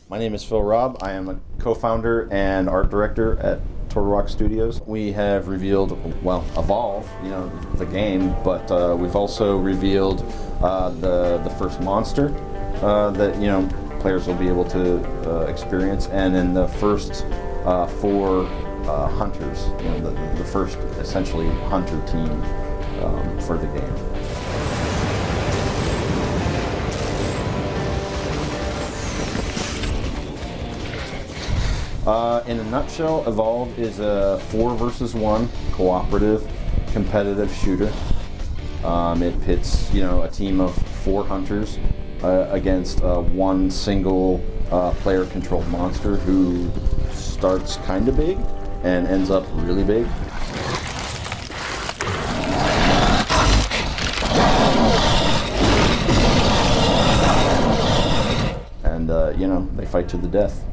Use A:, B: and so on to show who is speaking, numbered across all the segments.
A: My name is Phil Robb. I am a co-founder and art director at Turtle Rock Studios. We have revealed, well, Evolve, the game, but we've also revealed the first monster that players will be able to experience, and then the first four hunters, the first essentially hunter team for the game. In a nutshell, Evolve is a 4 versus 1 cooperative competitive shooter. It pits a team of 4 hunters against one single player controlled monster who starts kind of big and ends up really big. And they fight to the death.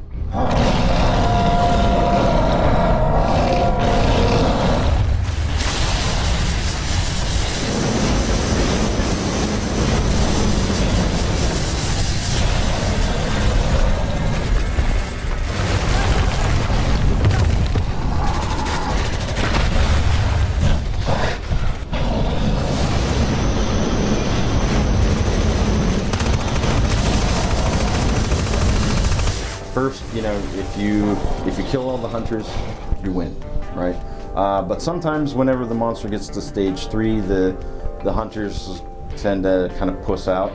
A: First, if you kill all the hunters, you win, right? But sometimes, whenever the monster gets to stage 3, the hunters tend to kind of puss out,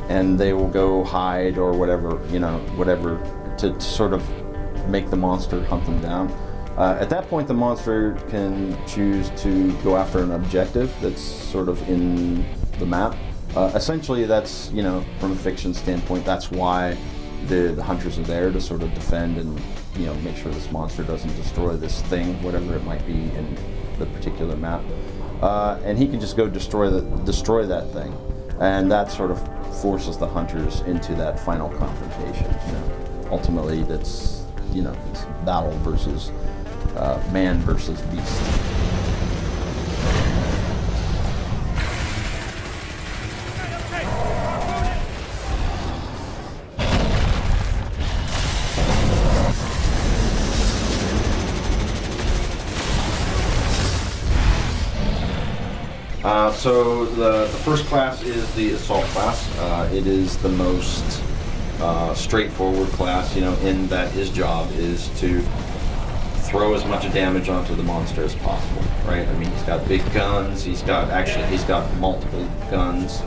A: and they will go hide or whatever, to sort of make the monster hunt them down. At that point, the monster can choose to go after an objective that's sort of in the map. Essentially, that's from a fiction standpoint, that's why the hunters are there, to sort of defend and make sure this monster doesn't destroy this thing, whatever it might be in the particular map. And he can just go destroy that thing, and that sort of forces the hunters into that final confrontation. Ultimately, that's it's battle versus man versus beast. So the first class is the Assault class. It is the most straightforward class, in that his job is to throw as much damage onto the monster as possible, right? I mean, he's got big guns. He's got multiple guns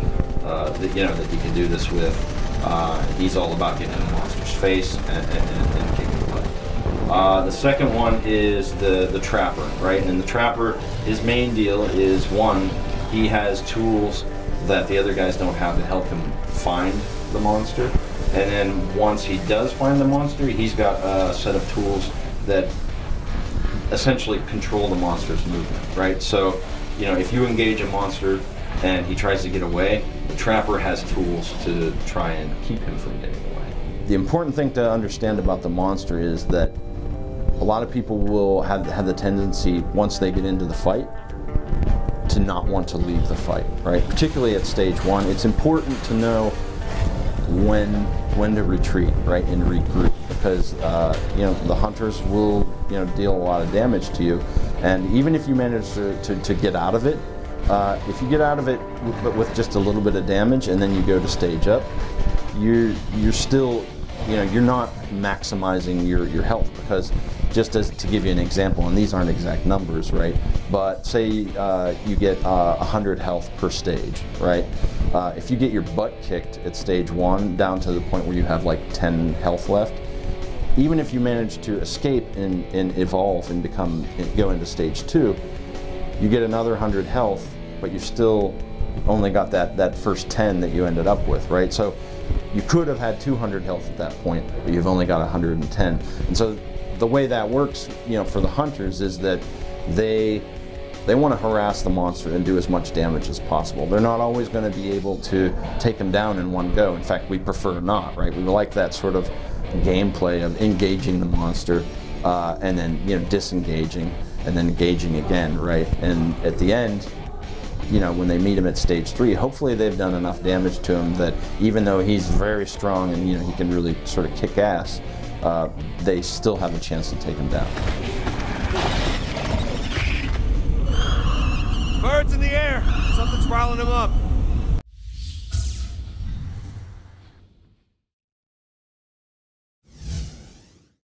A: that he can do this with. He's all about getting in the monster's face and kicking butt. The second one is the Trapper, right? And the Trapper, his main deal is, one, he has tools that the other guys don't have to help him find the monster. And then once he does find the monster, he's got a set of tools that essentially control the monster's movement, right? So, if you engage a monster and he tries to get away, the Trapper has tools to try and keep him from getting away. The important thing to understand about the monster is that a lot of people will have the tendency, once they get into the fight, to not want to leave the fight, right? Particularly at stage 1, it's important to know when to retreat, right, and regroup, because the hunters will deal a lot of damage to you, and even if you manage to get out of it, if you get out of it but with just a little bit of damage, and then you go to stage up, you're still you're not maximizing your health, because just to give you an example, and these aren't exact numbers, right? But say you get 100 health per stage, right? If you get your butt kicked at stage 1 down to the point where you have like 10 health left, even if you manage to escape and evolve and go into stage 2, you get another 100 health, but you still only got that first 10 that you ended up with, right? So you could have had 200 health at that point, but you've only got 110. And so the way that works, for the hunters, is that they want to harass the monster and do as much damage as possible. They're not always going to be able to take him down in one go. In fact, we prefer not, right? We like that sort of gameplay of engaging the monster and then disengaging and then engaging again, right? And at the end, you know, when they meet him at stage 3, hopefully they've done enough damage to him that even though he's very strong and, you know, he can really sort of kick ass, they still have a chance to take him down.